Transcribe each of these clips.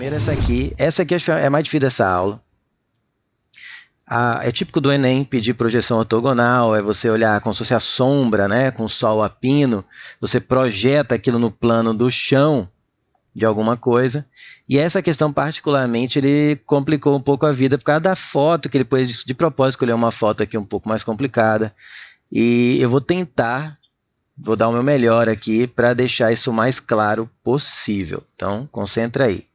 Primeiro essa aqui. Essa aqui acho que é mais difícil dessa aula. É típico do Enem pedir projeção ortogonal, é você olhar como se fosse a sombra, né, com o sol a pino, você projeta aquilo no plano do chão de alguma coisa, e essa questão particularmente ele complicou um pouco a vida por causa da foto, que ele pôs de propósito escolher uma foto aqui um pouco mais complicada, e eu vou dar o meu melhor aqui para deixar isso o mais claro possível, então concentra aí.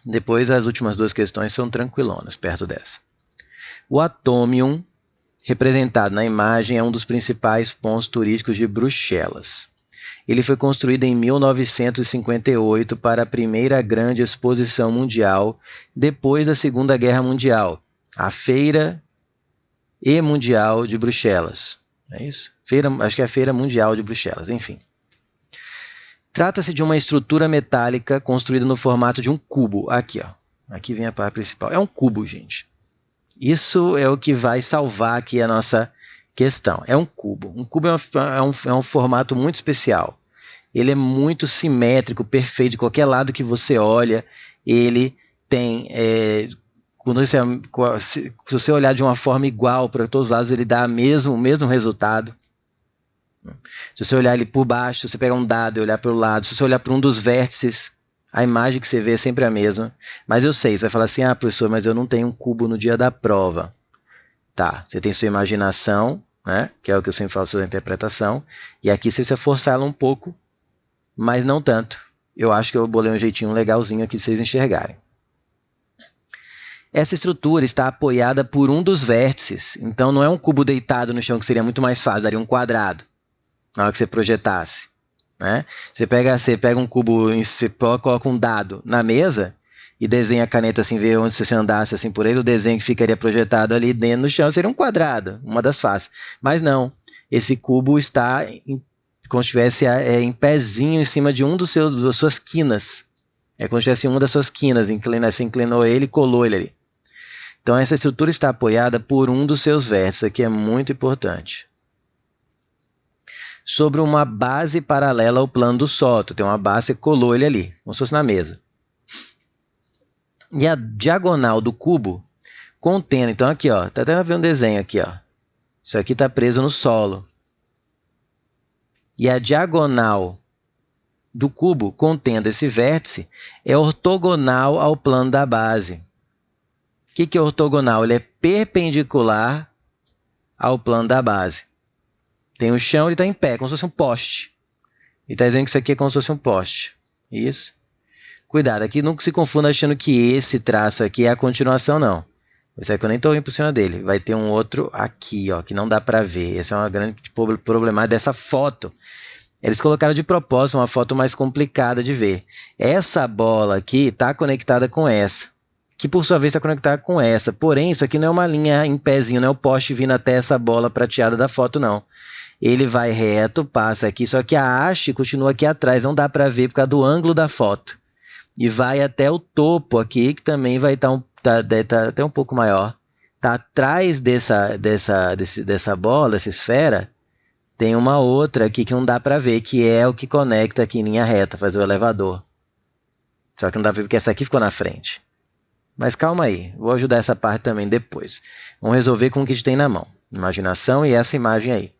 Depois as últimas duas questões são tranquilonas, perto dessa. O Atômium, representado na imagem, é um dos principais pontos turísticos de Bruxelas. Ele foi construído em 1958 para a primeira grande exposição mundial depois da Segunda Guerra Mundial, a Feira Mundial de Bruxelas. É isso? Acho que é a Feira Mundial de Bruxelas, enfim. Trata-se de uma estrutura metálica construída no formato de um cubo. Aqui, ó. Aqui vem a parte principal. É um cubo, gente. Isso é o que vai salvar aqui a nossa questão. É um cubo. Um cubo é um formato muito especial. Ele é muito simétrico, perfeito. De qualquer lado que você olha, ele tem... se você olhar de uma forma igual para todos os lados, ele dá o mesmo resultado. Se você olhar ele por baixo, se você pegar um dado e olhar pelo lado, se você olhar para um dos vértices, a imagem que você vê é sempre a mesma. Mas eu sei, você vai falar assim, professor, mas eu não tenho um cubo no dia da prova. Tá, você tem sua imaginação, né, que é o que eu sempre falo sobre a interpretação, e aqui você precisa forçá-la um pouco, mas não tanto. Eu acho que eu bolei um jeitinho legalzinho aqui de vocês enxergarem. Essa estrutura está apoiada por um dos vértices, então não é um cubo deitado no chão, que seria muito mais fácil, daria um quadrado na hora que você projetasse, né? Você pega um cubo, você coloca um dado na mesa e desenha a caneta assim, vê onde você andasse assim por ele, o desenho que ficaria projetado ali dentro no chão seria um quadrado, uma das faces. Mas não, esse cubo está como se estivesse em pezinho em cima de das suas quinas. É como se tivesse uma das suas quinas, você inclinou ele e colou ele ali. Então essa estrutura está apoiada por um dos seus vértices, aqui é muito importante. Sobre uma base paralela ao plano do sótão. Tem uma base, você colou ele ali, como se fosse na mesa. E a diagonal do cubo contendo, então aqui, ó, tá até vendo um desenho aqui, ó. Isso aqui está preso no solo. E a diagonal do cubo contendo esse vértice é ortogonal ao plano da base. O que é ortogonal? Ele é perpendicular ao plano da base. Tem o chão, ele está em pé, como se fosse um poste. Ele está dizendo que isso aqui é como se fosse um poste. Isso. Cuidado, aqui não se confunda achando que esse traço aqui é a continuação, não. Isso aqui eu nem estou indo por cima dele. Vai ter um outro aqui, ó, que não dá para ver. Esse é uma grande problemática dessa foto. Eles colocaram de propósito uma foto mais complicada de ver. Essa bola aqui está conectada com essa, que por sua vez está conectada com essa. Porém, isso aqui não é uma linha em pezinho, não é o poste vindo até essa bola prateada da foto, não. Ele vai reto, passa aqui, só que a haste continua aqui atrás, não dá para ver por causa do ângulo da foto. E vai até o topo aqui, que também vai estar tá até um pouco maior. Tá atrás dessa bola, dessa esfera, tem uma outra aqui que não dá para ver, que é o que conecta aqui em linha reta, faz o elevador. Só que não dá para ver porque essa aqui ficou na frente. Mas calma aí, vou ajudar essa parte também depois. Vamos resolver com o que a gente tem na mão. Imaginação e essa imagem aí.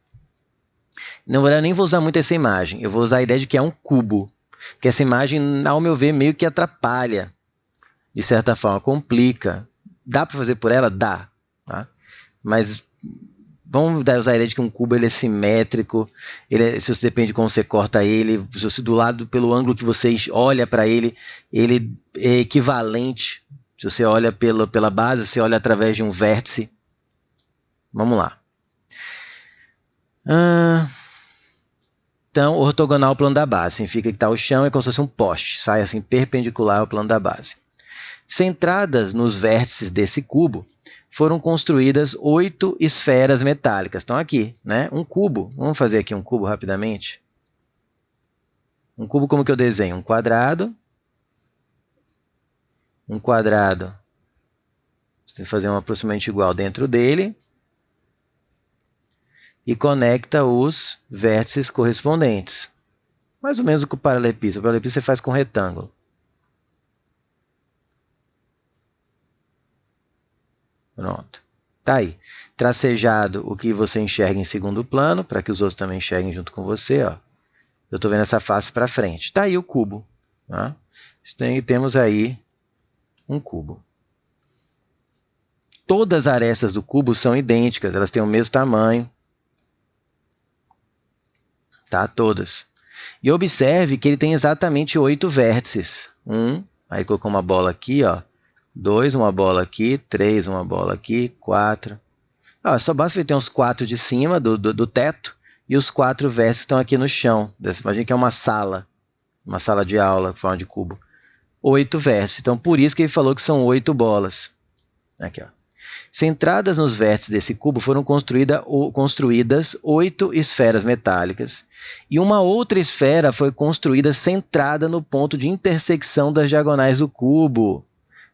Na verdade, eu nem vou usar muito essa imagem. Eu vou usar a ideia de que é um cubo. Porque essa imagem, ao meu ver, meio que atrapalha. De certa forma, complica. Dá para fazer por ela? Dá. Tá? Mas vamos usar a ideia de que um cubo ele é simétrico. Se você depende de como você corta ele. Se você, do lado, pelo ângulo que você olha para ele, ele é equivalente. Se você olha pela base, você olha através de um vértice. Vamos lá. Então, ortogonal ao plano da base. Significa que tá o chão é como se fosse um poste. Sai assim perpendicular ao plano da base. Centradas nos vértices desse cubo, foram construídas 8 esferas metálicas. Estão aqui, né? Um cubo. Vamos fazer aqui um cubo rapidamente. Um cubo como que eu desenho? Um quadrado. Um quadrado. Você tem que fazer um aproximadamente igual dentro dele. E conecta os vértices correspondentes. Mais ou menos com o paralelepípedo. O paralelepípedo você faz com retângulo. Pronto. Tá aí. Tracejado o que você enxerga em segundo plano, para que os outros também enxerguem junto com você. Ó. Eu estou vendo essa face para frente. Tá aí o cubo. Tá? Temos aí um cubo. Todas as arestas do cubo são idênticas, elas têm o mesmo tamanho. Tá? Todas. E observe que ele tem exatamente 8 vértices. Aí colocou uma bola aqui, ó. 2, uma bola aqui. 3, uma bola aqui. 4. Ó, só basta ver que tem os 4 de cima do teto e os 4 vértices estão aqui no chão. Imagina que é uma sala de aula com forma de cubo. 8 vértices. Então, por isso que ele falou que são 8 bolas. Aqui, ó. Centradas nos vértices desse cubo foram construídas 8 esferas metálicas e uma outra esfera foi construída centrada no ponto de intersecção das diagonais do cubo.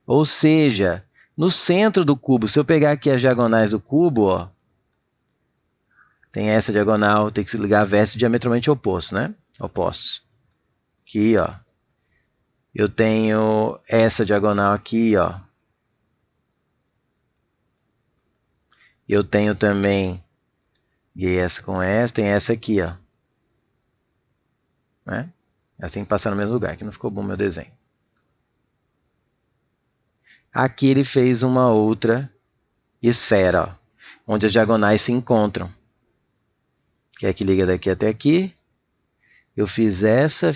Ou seja, no centro do cubo, se eu pegar aqui as diagonais do cubo, ó, tem essa diagonal, tem que se ligar a vértices diametralmente opostos, né? Opostos. Aqui, ó. Eu tenho essa diagonal aqui, ó. Eu tenho também essa com essa, tem essa aqui, ó. Né? Assim tem que passar no mesmo lugar, que não ficou bom meu desenho. Aqui ele fez uma outra esfera, ó, onde as diagonais se encontram. Que é que liga daqui até aqui. Eu fiz essa,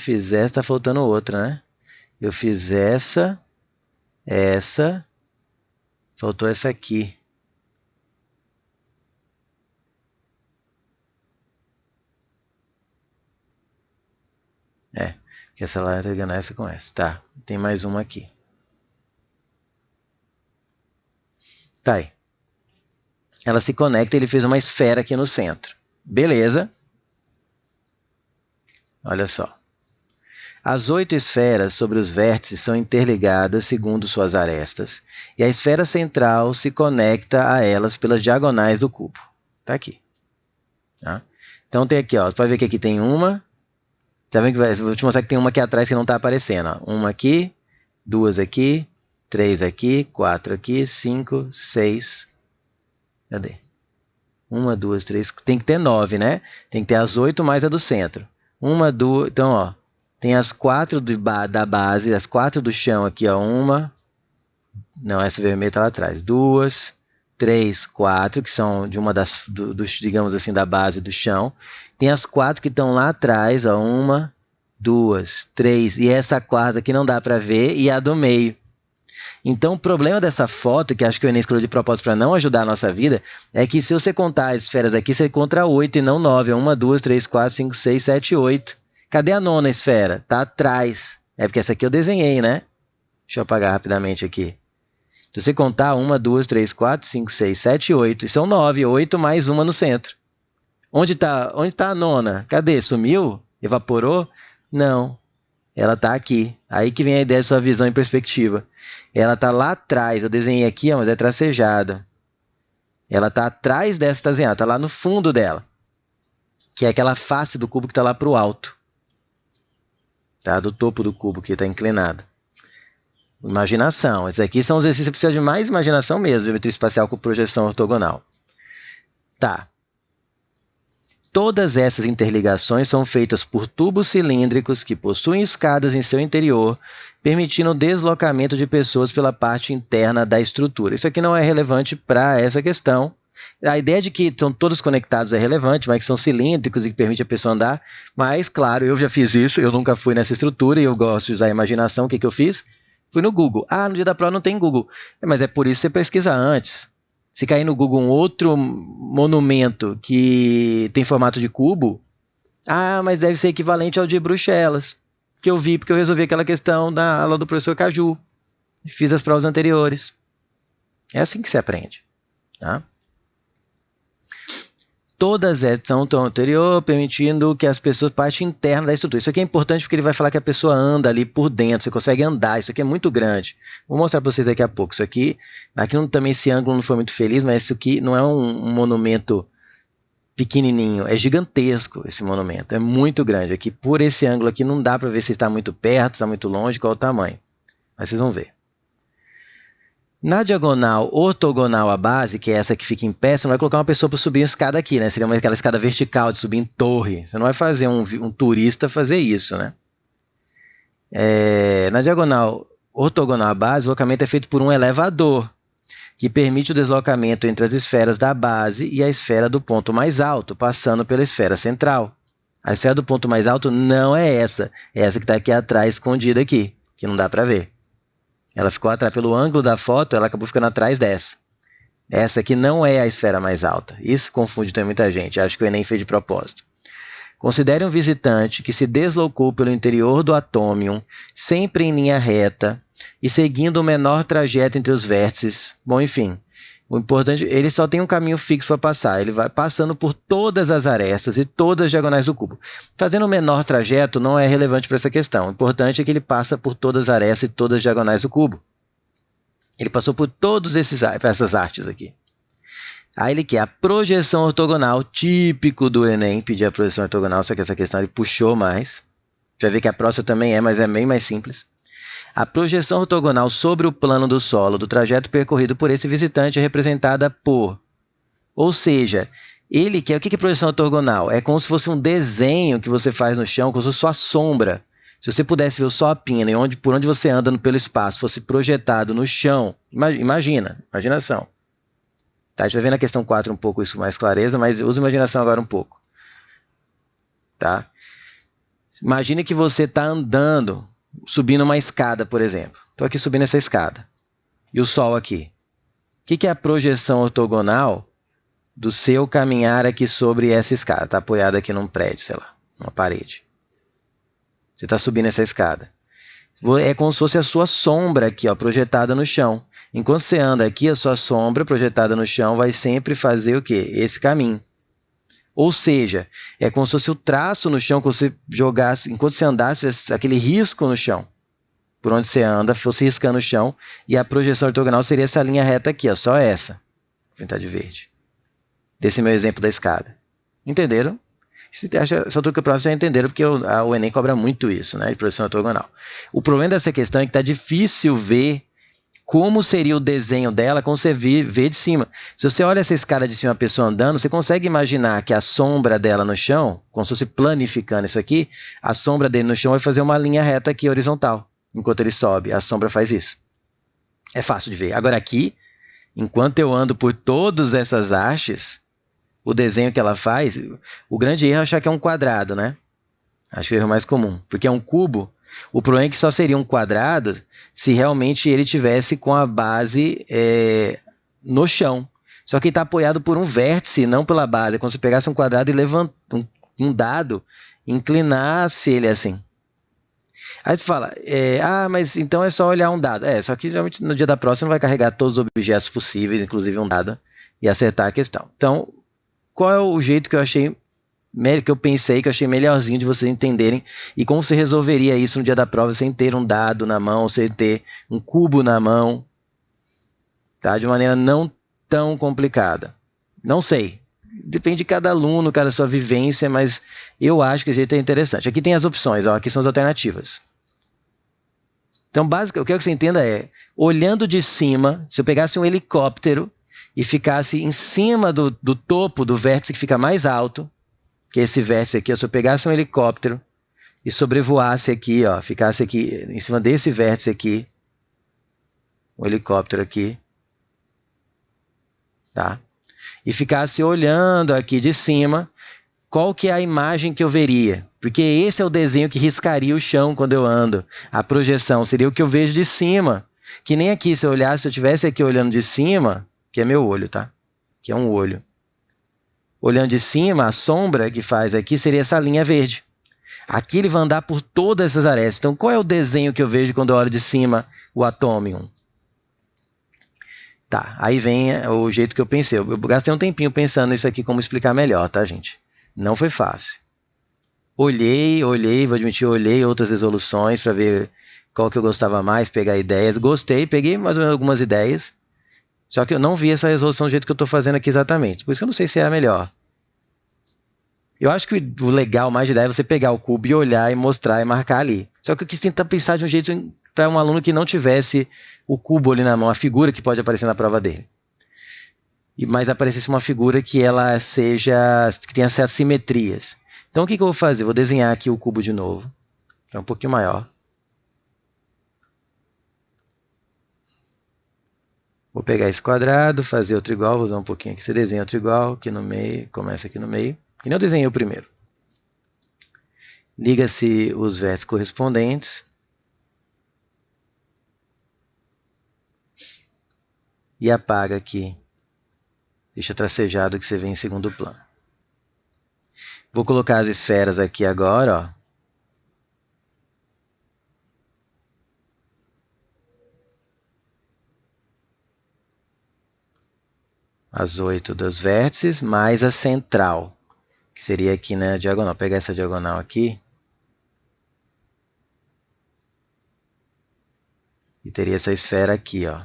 tá faltando outra, né? Eu fiz essa, faltou essa aqui. Que essa lá está ligando essa com essa. Tá, tem mais uma aqui. Tá aí. Ela se conecta e ele fez uma esfera aqui no centro. Beleza. Olha só. As 8 esferas sobre os vértices são interligadas segundo suas arestas, e a esfera central se conecta a elas pelas diagonais do cubo. Tá aqui. Tá? Então tem aqui, ó. Tu vai ver que aqui tem uma. Tá vendo que vou te mostrar que tem uma aqui atrás que não está aparecendo. Ó. Uma aqui, 2 aqui, 3 aqui, 4 aqui, 5, 6. Cadê? 1, 2, 3. Tem que ter 9, né? Tem que ter as 8 mais a do centro. 1, 2. Então, ó. Tem as 4 da base, as 4 do chão aqui, ó. 1. Não, essa vermelha está lá atrás. 2, 3, 4, que são de uma digamos assim, da base do chão. Tem as 4 que estão lá atrás, ó, 1, 2, 3, e essa quarta aqui não dá para ver, e a do meio. Então, o problema dessa foto, que acho que o Enem escolheu de propósito para não ajudar a nossa vida, é que se você contar as esferas aqui, você encontra 8 e não 9. É 1, 2, 3, 4, 5, 6, 7, 8. Cadê a 9ª esfera? Tá atrás. É porque essa aqui eu desenhei, né? Deixa eu apagar rapidamente aqui. Se você contar 1, 2, 3, 4, 5, 6, 7, 8. E são 9. 8 mais uma no centro. Onde tá a 9ª? Cadê? Sumiu? Evaporou? Não. Ela está aqui. Aí que vem a ideia de sua visão em perspectiva. Ela está lá atrás. Eu desenhei aqui, mas é tracejada. Ela está atrás dessa desenhada. Está lá no fundo dela. Que é aquela face do cubo que está lá para o alto. Tá? Do topo do cubo que está inclinado. Imaginação. Esses aqui são os exercícios que precisam de mais imaginação mesmo. Geometria espacial com projeção ortogonal. Tá. Todas essas interligações são feitas por tubos cilíndricos que possuem escadas em seu interior, permitindo o deslocamento de pessoas pela parte interna da estrutura. Isso aqui não é relevante para essa questão. A ideia de que são todos conectados é relevante, mas que são cilíndricos e que permite a pessoa andar. Mas, claro, eu já fiz isso, eu nunca fui nessa estrutura e eu gosto de usar a imaginação. O que eu fiz? Fui no Google. Ah, no dia da prova não tem Google. Mas é por isso que você pesquisa antes. Se cair no Google um outro monumento que tem formato de cubo, mas deve ser equivalente ao de Bruxelas, que eu vi porque eu resolvi aquela questão da aula do professor Caju. Fiz as provas anteriores. É assim que se aprende. Tá? Todas são tão anterior, permitindo que as pessoas parte interna da estrutura. Isso aqui é importante porque ele vai falar que a pessoa anda ali por dentro, você consegue andar, isso aqui é muito grande. Vou mostrar para vocês daqui a pouco. Isso aqui também esse ângulo não foi muito feliz, mas isso aqui não é um monumento pequenininho, é gigantesco esse monumento, é muito grande. Aqui por esse ângulo aqui não dá para ver se está muito perto, está muito longe, qual é o tamanho. Mas vocês vão ver. Na diagonal ortogonal à base, que é essa que fica em pé, você não vai colocar uma pessoa para subir uma escada aqui, né? Seria aquela escada vertical de subir em torre. Você não vai fazer um turista fazer isso, né? Na diagonal ortogonal à base, o deslocamento é feito por um elevador, que permite o deslocamento entre as esferas da base e a esfera do ponto mais alto, passando pela esfera central. A esfera do ponto mais alto não é essa que está aqui atrás, escondida aqui, que não dá para ver. Ela ficou atrás, pelo ângulo da foto, ela acabou ficando atrás dessa. Essa aqui não é a esfera mais alta. Isso confunde também muita gente, acho que o Enem fez de propósito. Considere um visitante que se deslocou pelo interior do atômium, sempre em linha reta, e seguindo o menor trajeto entre os vértices. Bom, enfim, o importante, ele só tem um caminho fixo para passar. Ele vai passando por todas as arestas e todas as diagonais do cubo. Fazendo o menor trajeto não é relevante para essa questão. O importante é que ele passa por todas as arestas e todas as diagonais do cubo. Ele passou por todas essas artes aqui. Aí ele quer a projeção ortogonal, típico do Enem, pedir a projeção ortogonal, só que essa questão ele puxou mais. Já vê que a próxima também é, mas é bem mais simples. A projeção ortogonal sobre o plano do solo do trajeto percorrido por esse visitante é representada por... Ou seja, ele quer... O que é projeção ortogonal? É como se fosse um desenho que você faz no chão, como se fosse sua sombra. Se você pudesse ver só a pina e por onde você anda pelo espaço fosse projetado no chão, imaginação. Tá, a gente vai ver na questão 4 um pouco isso com mais clareza, mas usa imaginação agora um pouco. Tá? Imagine que você está andando, subindo uma escada, por exemplo. Estou aqui subindo essa escada. E o sol aqui. O que é a projeção ortogonal do seu caminhar aqui sobre essa escada? Está apoiado aqui num prédio, sei lá, numa parede. Você está subindo essa escada. É como se fosse a sua sombra aqui, ó, projetada no chão. Enquanto você anda aqui, a sua sombra projetada no chão vai sempre fazer o quê? Esse caminho. Ou seja, é como se fosse o traço no chão, que você jogasse, enquanto você andasse, aquele risco no chão. Por onde você anda, fosse riscando o chão, e a projeção ortogonal seria essa linha reta aqui, ó, só essa. Vou pintar de verde. Desse meu exemplo da escada. Entenderam? Essa altura que vocês já entenderam, porque o Enem cobra muito isso, né, de projeção ortogonal. O problema dessa questão é que está difícil ver como seria o desenho dela quando você vê de cima. Se você olha essa escada de cima, a pessoa andando, você consegue imaginar que a sombra dela no chão, como se fosse planificando isso aqui, a sombra dele no chão vai fazer uma linha reta aqui horizontal. Enquanto ele sobe, a sombra faz isso. É fácil de ver. Agora aqui, enquanto eu ando por todas essas hastes, o desenho que ela faz, o grande erro é achar que é um quadrado, né? Acho que é o erro mais comum, porque é um cubo. O problema é que só seria um quadrado se realmente ele tivesse com a base no chão. Só que ele está apoiado por um vértice, não pela base. É como se pegasse um quadrado e um dado, inclinasse ele assim. Aí você fala, mas então é só olhar um dado. Só que geralmente no dia da prova você não vai carregar todos os objetos possíveis, inclusive um dado, e acertar a questão. Então, qual é o jeito que eu achei, que eu pensei, que eu achei melhorzinho de vocês entenderem, e como você resolveria isso no dia da prova sem ter um dado na mão, sem ter um cubo na mão, tá? De maneira não tão complicada. Não sei. Depende de cada aluno, cada sua vivência, mas eu acho que esse jeito é interessante. Aqui tem as opções, ó, aqui são as alternativas. Então, basicamente, o que eu quero que você entenda é, olhando de cima, se eu pegasse um helicóptero e ficasse em cima do topo do vértice que fica mais alto, que é esse vértice aqui, se eu pegasse um helicóptero e sobrevoasse aqui, ó, ficasse aqui em cima desse vértice aqui, um helicóptero aqui, tá? E ficasse olhando aqui de cima, qual que é a imagem que eu veria? Porque esse é o desenho que riscaria o chão quando eu ando. A projeção seria o que eu vejo de cima. Que nem aqui, se eu olhasse, se eu estivesse aqui olhando de cima, que é meu olho, tá? Que é um olho. Olhando de cima, a sombra que faz aqui seria essa linha verde. Aqui ele vai andar por todas essas arestas. Então, qual é o desenho que eu vejo quando eu olho de cima o atômium? Tá, aí vem o jeito que eu pensei. Eu gastei um tempinho pensando nisso aqui, como explicar melhor, tá, gente? Não foi fácil. Olhei, vou admitir, olhei outras resoluções para ver qual que eu gostava mais, pegar ideias. Gostei, peguei mais ou menos algumas ideias. Só que eu não vi essa resolução do jeito que eu estou fazendo aqui exatamente. Por isso que eu não sei se é a melhor. Eu acho que o legal mais de ideia é você pegar o cubo e olhar e mostrar e marcar ali. Só que eu quis tentar pensar de um jeito para um aluno que não tivesse o cubo ali na mão, a figura que pode aparecer na prova dele. Mas aparecesse uma figura que ela que tenha essas simetrias. Então o que eu vou fazer? Vou desenhar aqui o cubo de novo. É um pouquinho maior. Vou pegar esse quadrado, fazer outro igual, vou dar um pouquinho aqui. Você desenha outro igual, aqui no meio, começa aqui no meio. E não eu desenhei o primeiro. Liga-se os vértices correspondentes. E apaga aqui. Deixa tracejado que você vê em segundo plano. Vou colocar as esferas aqui agora, ó. As 8 dos vértices, mais a central, que seria aqui na diagonal. Vou pegar essa diagonal aqui. E teria essa esfera aqui, ó,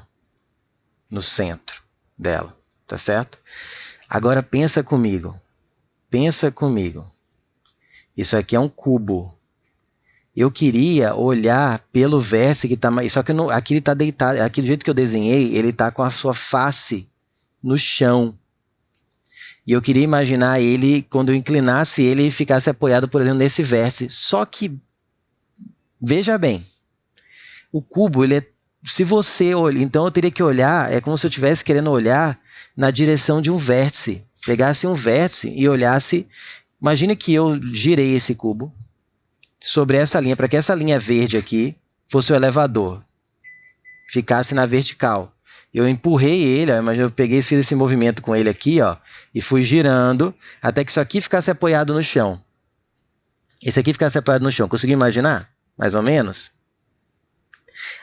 no centro dela, tá certo? Agora pensa comigo. Pensa comigo. Isso aqui é um cubo. Eu queria olhar pelo vértice que está... Só que aqui ele está deitado. Aqui do jeito que eu desenhei, ele está com a sua face no chão. E eu queria imaginar ele, quando eu inclinasse ele, ficasse apoiado, por exemplo, nesse vértice. Só que, veja bem, o cubo, ele é... Se você olha... Então eu teria que olhar, é como se eu estivesse querendo olhar na direção de um vértice. Pegasse um vértice e olhasse... Imagine que eu girei esse cubo sobre essa linha, para que essa linha verde aqui fosse o elevador, ficasse na vertical. Eu empurrei ele, ó, imagina, eu peguei e fiz esse movimento com ele aqui, ó, e fui girando até que isso aqui ficasse apoiado no chão. Esse aqui ficasse apoiado no chão. Conseguiu imaginar? Mais ou menos?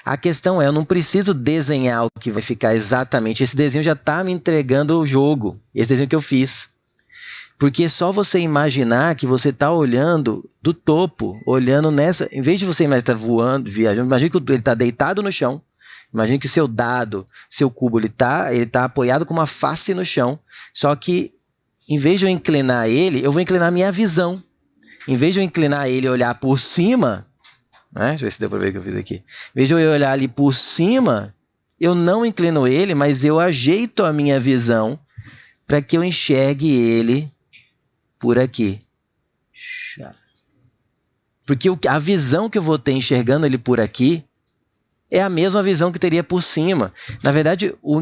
A questão é, eu não preciso desenhar o que vai ficar exatamente. Esse desenho já está me entregando o jogo. Esse desenho que eu fiz. Porque é só você imaginar que você está olhando do topo, olhando nessa... Em vez de você estar voando, viajando, imagine que ele está deitado no chão. Imagine que o seu dado, seu cubo, ele tá apoiado com uma face no chão. Só que, em vez de eu inclinar ele, eu vou inclinar a minha visão. Em vez de eu inclinar ele e olhar por cima... Né? Deixa eu ver se deu para ver o que eu fiz aqui. Em vez de eu olhar ali por cima, eu não inclino ele, mas eu ajeito a minha visão para que eu enxergue ele por aqui. Porque a visão que eu vou ter enxergando ele por aqui é a mesma visão que teria por cima. Na verdade, o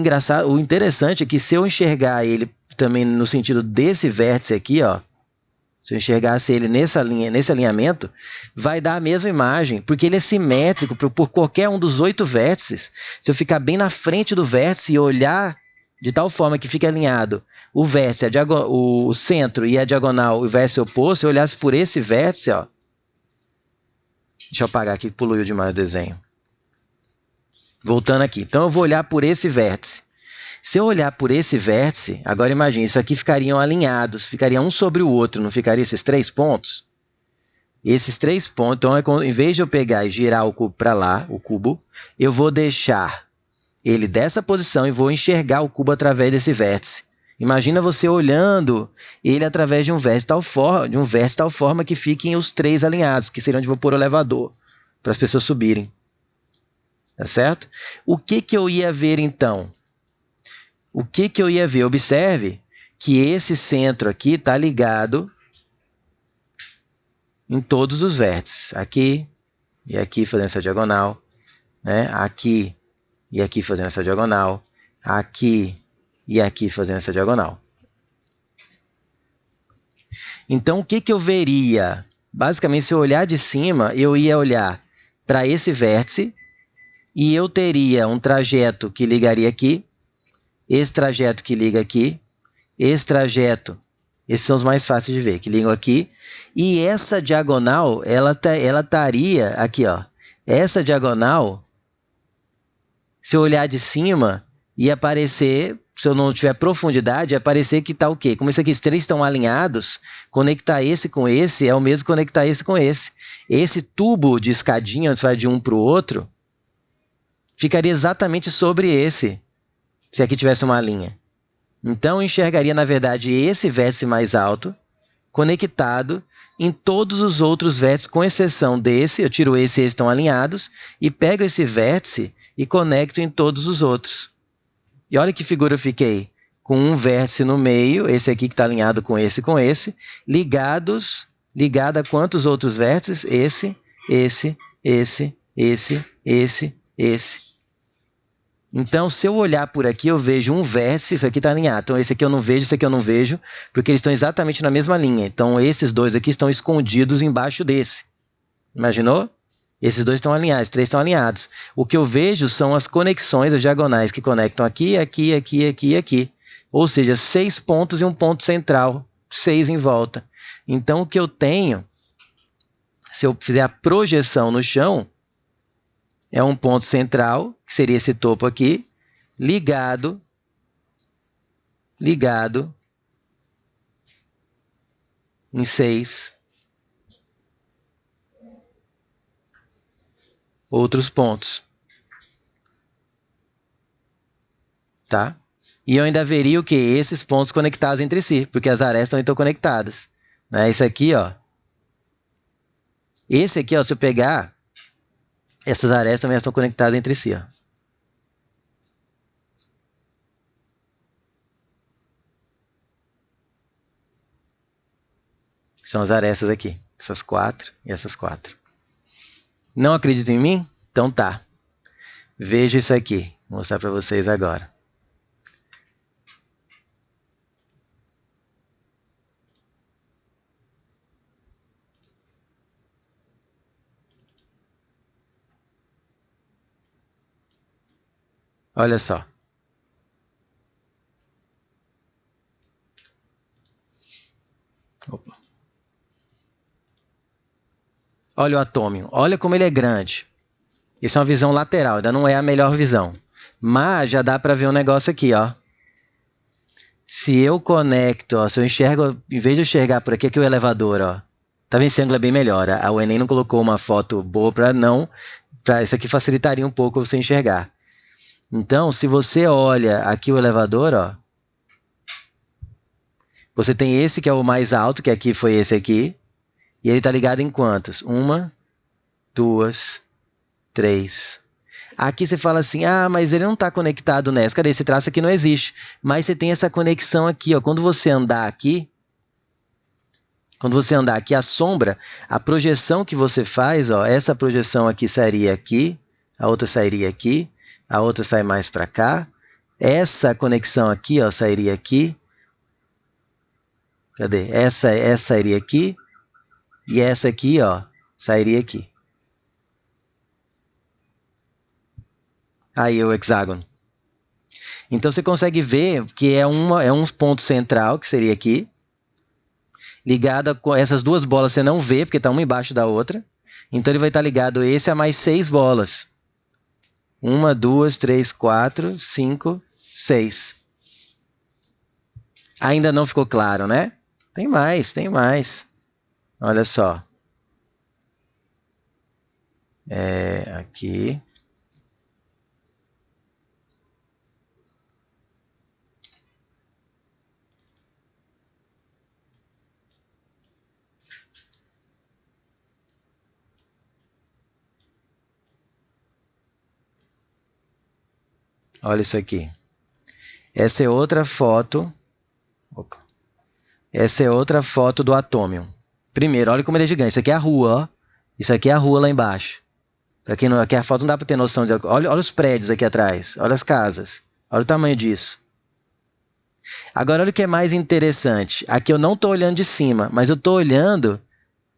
interessante é que se eu enxergar ele também no sentido desse vértice aqui, ó, se eu enxergasse ele nessa linha, nesse alinhamento, vai dar a mesma imagem, porque ele é simétrico por qualquer um dos 8 vértices. Se eu ficar bem na frente do vértice e olhar de tal forma que fique alinhado o vértice, o centro e a diagonal, o vértice oposto, se eu olhasse por esse vértice, ó. Deixa eu apagar aqui, poluiu demais o desenho. Voltando aqui. Então eu vou olhar por esse vértice. Se eu olhar por esse vértice, agora imagine, isso aqui ficariam alinhados, ficariam um sobre o outro, não ficariam esses 3 pontos? Esses 3 pontos, então, em vez de eu pegar e girar o cubo para lá, o cubo, eu vou deixar ele dessa posição e vou enxergar o cubo através desse vértice. Imagina você olhando ele através de um vértice tal forma que fiquem os 3 alinhados, que seria onde eu vou pôr o elevador, para as pessoas subirem. Tá certo? O que eu ia ver então? O que eu ia ver? Observe que esse centro aqui está ligado em todos os vértices. Aqui e aqui fazendo essa diagonal, né? Aqui e aqui fazendo essa diagonal, aqui e aqui fazendo essa diagonal. Então, o que eu veria? Basicamente, se eu olhar de cima, eu ia olhar para esse vértice e eu teria um trajeto que ligaria aqui, esse trajeto que liga aqui, esse trajeto, esses são os mais fáceis de ver, que ligam aqui, e essa diagonal, ela estaria aqui, ó. Essa diagonal, se eu olhar de cima, ia aparecer, se eu não tiver profundidade, ia aparecer que está o quê? Como isso aqui, os 3 estão alinhados, conectar esse com esse é o mesmo que conectar esse com esse. Esse tubo de escadinha, onde você vai de um para o outro, ficaria exatamente sobre esse, se aqui tivesse uma linha. Então, eu enxergaria, na verdade, esse vértice mais alto, conectado em todos os outros vértices, com exceção desse, eu tiro esse e esse estão alinhados, e pego esse vértice e conecto em todos os outros. E olha que figura eu fiquei, com um vértice no meio, esse aqui que está alinhado com esse, ligado a quantos outros vértices? Esse. Então, se eu olhar por aqui, eu vejo um vértice, isso aqui está alinhado. Então, esse aqui eu não vejo, esse aqui eu não vejo, porque eles estão exatamente na mesma linha. Então, esses dois aqui estão escondidos embaixo desse. Imaginou? Esses dois estão alinhados, esses três estão alinhados. O que eu vejo são as conexões, as diagonais que conectam aqui, aqui, aqui, aqui e aqui. Ou seja, 6 pontos e um ponto central, 6 em volta. Então, o que eu tenho, se eu fizer a projeção no chão, é um ponto central, que seria esse topo aqui, ligado em 6 outros pontos. Tá? E eu ainda veria o que? Esses pontos conectados entre si, porque as arestas estão interconectadas. Né? Isso aqui, ó. Esse aqui, ó, se eu pegar, essas arestas também estão conectadas entre si, ó. São as arestas aqui. Essas 4 e essas 4. Não acredita em mim? Então tá. Veja isso aqui. Vou mostrar para vocês agora. Olha só. Opa. Olha o atômio. Olha como ele é grande. Isso é uma visão lateral, ainda não é a melhor visão. Mas já dá para ver um negócio aqui, ó. Se eu conecto, ó, se eu enxergo, em vez de eu enxergar por aqui o elevador, ó. Tá vendo? Esse ângulo é bem melhor. O Enem não colocou uma foto boa para isso aqui facilitaria um pouco você enxergar. Então, se você olha aqui o elevador, ó, você tem esse que é o mais alto, que aqui foi esse aqui, e ele está ligado em quantos? 1, 2, 3. Aqui você fala assim, ah, mas ele não está conectado nessa. Cadê? Esse traço aqui não existe. Mas você tem essa conexão aqui, ó. Quando você andar aqui, a sombra, a projeção que você faz, ó, essa projeção aqui sairia aqui, a outra sairia aqui, a outra sai mais para cá. Essa conexão aqui, ó, sairia aqui. Cadê? Essa sairia aqui. E essa aqui, ó, sairia aqui. Aí o hexágono. Então você consegue ver que é um ponto central, que seria aqui. Ligado com essas duas bolas você não vê, porque está uma embaixo da outra. Então ele vai estar ligado esse a mais 6 bolas. 1, 2, 3, 4, 5, 6. Ainda não ficou claro, né? Tem mais, tem mais. Olha só. Aqui. Olha isso aqui. Essa é outra foto. Opa. Essa é outra foto do atômio. Primeiro, olha como ele é gigante. Isso aqui é a rua, ó. Isso aqui é a rua lá embaixo. Aqui a foto não dá para ter noção de... Olha os prédios aqui atrás. Olha as casas. Olha o tamanho disso. Agora, olha o que é mais interessante. Aqui eu não estou olhando de cima, mas eu estou olhando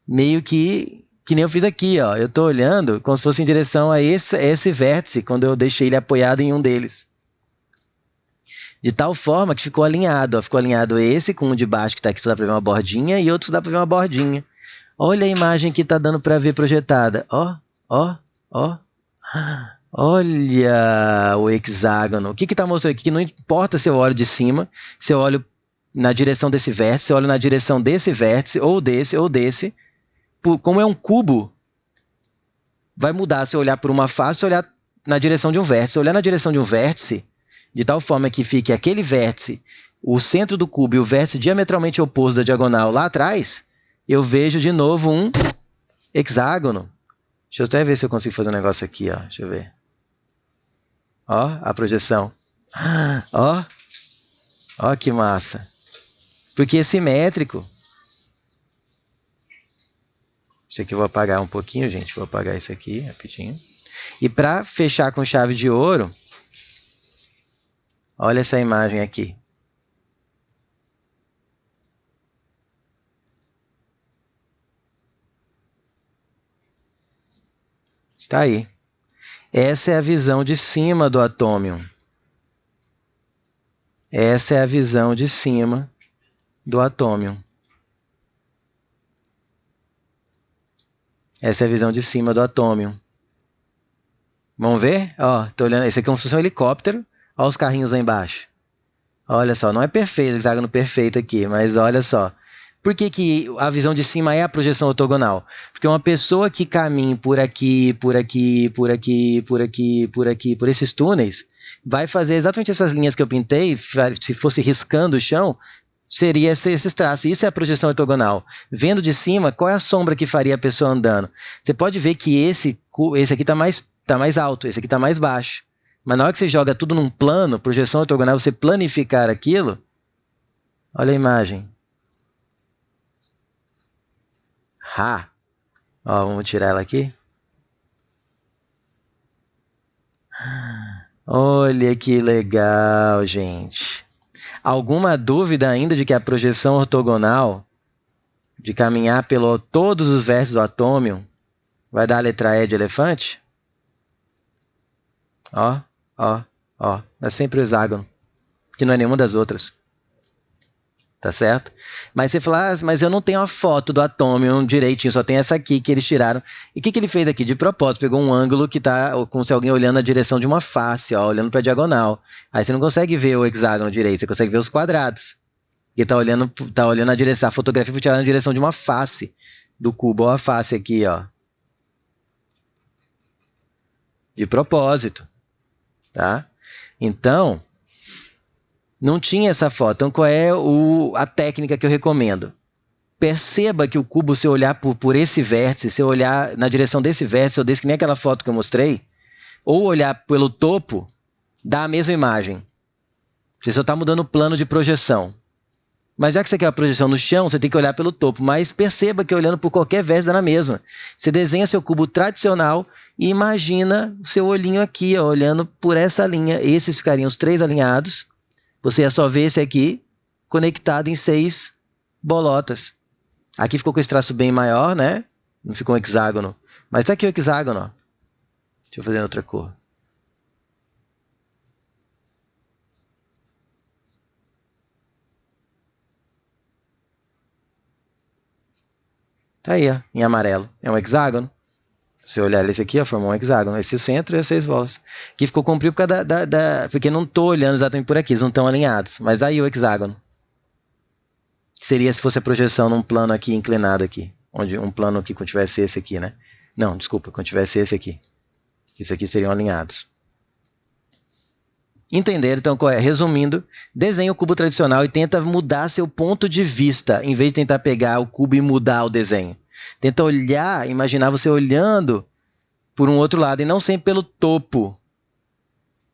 meio que nem eu fiz aqui, ó. Eu estou olhando como se fosse em direção a esse vértice, quando eu deixei ele apoiado em um deles. De tal forma que ficou alinhado, ó. Ficou alinhado esse com um de baixo que está aqui, só dá para ver uma bordinha, e outro que dá para ver uma bordinha. Olha a imagem que está dando para ver projetada. Ó, ó, ó. Olha o hexágono. O que está mostrando aqui? Que não importa se eu olho de cima, se eu olho na direção desse vértice, se eu olho na direção desse vértice, ou desse. Como é um cubo, vai mudar se eu olhar por uma face ou olhar na direção de um vértice. Se eu olhar na direção de um vértice, de tal forma que fique aquele vértice, o centro do cubo e o vértice diametralmente oposto da diagonal lá atrás, eu vejo de novo um hexágono. Deixa eu até ver se eu consigo fazer um negócio aqui, ó. Deixa eu ver. Ó, a projeção. Ó. Ó que massa. Porque é simétrico. Isso aqui eu vou apagar um pouquinho, gente. Vou apagar isso aqui rapidinho. E para fechar com chave de ouro, olha essa imagem aqui. Está aí. Essa é a visão de cima do atômio. Essa é a visão de cima do atômio. Essa é a visão de cima do atômio. Vamos ver? Ó, tô olhando. Esse aqui é como se fosse um helicóptero. Olha os carrinhos lá embaixo. Olha só, não é perfeito, hexágono perfeito aqui, mas olha só. Por que a visão de cima é a projeção ortogonal? Porque uma pessoa que caminha por aqui, por aqui, por aqui, por aqui, por aqui, por esses túneis, vai fazer exatamente essas linhas que eu pintei. Se fosse riscando o chão, seria esses traços. Isso é a projeção ortogonal. Vendo de cima, qual é a sombra que faria a pessoa andando? Você pode ver que esse aqui está mais alto, esse aqui está mais baixo. Mas na hora que você joga tudo num plano, projeção ortogonal, você planificar aquilo, olha a imagem. Ó, vamos tirar ela aqui. Olha que legal, gente. Alguma dúvida ainda de que a projeção ortogonal, de caminhar pelo todos os vértices do atômio, vai dar a letra E de elefante? Ó. É sempre o hexágono, que não é nenhuma das outras. Tá certo? Mas você fala, mas eu não tenho a foto do atômio direitinho, só tem essa aqui que eles tiraram. E o que ele fez aqui? De propósito, pegou um ângulo que tá como se alguém olhando na direção de uma face, ó, olhando para a diagonal. Aí você não consegue ver o hexágono direito, você consegue ver os quadrados. Porque tá olhando na direção, a fotografia foi tirada na direção de uma face do cubo. Ó a face aqui, ó. De propósito. Tá? Então, não tinha essa foto. Então, qual é a técnica que eu recomendo? Perceba que o cubo, se eu olhar por esse vértice, se eu olhar na direção desse vértice, ou desse, que nem aquela foto que eu mostrei, ou olhar pelo topo, dá a mesma imagem. Você só está mudando o plano de projeção. Mas já que você quer a projeção no chão, você tem que olhar pelo topo. Mas perceba que olhando por qualquer vértice dá na mesma. Você desenha seu cubo tradicional e imagina o seu olhinho aqui, ó, olhando por essa linha. Esses ficariam os 3 alinhados. Você ia só ver esse aqui conectado em 6 bolotas. Aqui ficou com esse traço bem maior, né? Não ficou um hexágono. Mas tá aqui o hexágono, ó. Deixa eu fazer em outra cor. Tá aí, ó, em amarelo. É um hexágono. Se você olhar esse aqui, ó, formou um hexágono. Esse centro e as 6 voltas. Aqui ficou comprido por causa porque não estou olhando exatamente por aqui, eles não estão alinhados. Mas aí o hexágono. Seria se fosse a projeção num plano aqui inclinado aqui. Onde um plano aqui, quando tivesse esse aqui, né? Não, desculpa, quando tivesse esse aqui. Isso aqui seriam alinhados. Entenderam? Então, resumindo, desenha o cubo tradicional e tenta mudar seu ponto de vista, em vez de tentar pegar o cubo e mudar o desenho. Tenta olhar, imaginar você olhando por um outro lado, e não sempre pelo topo,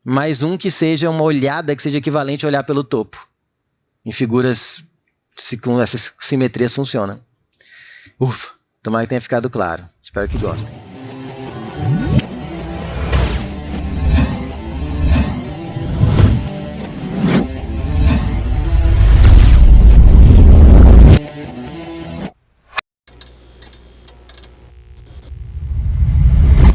mas que seja uma olhada que seja equivalente a olhar pelo topo. Em figuras com essas simetrias funcionam. Ufa, tomara que tenha ficado claro. Espero que gostem.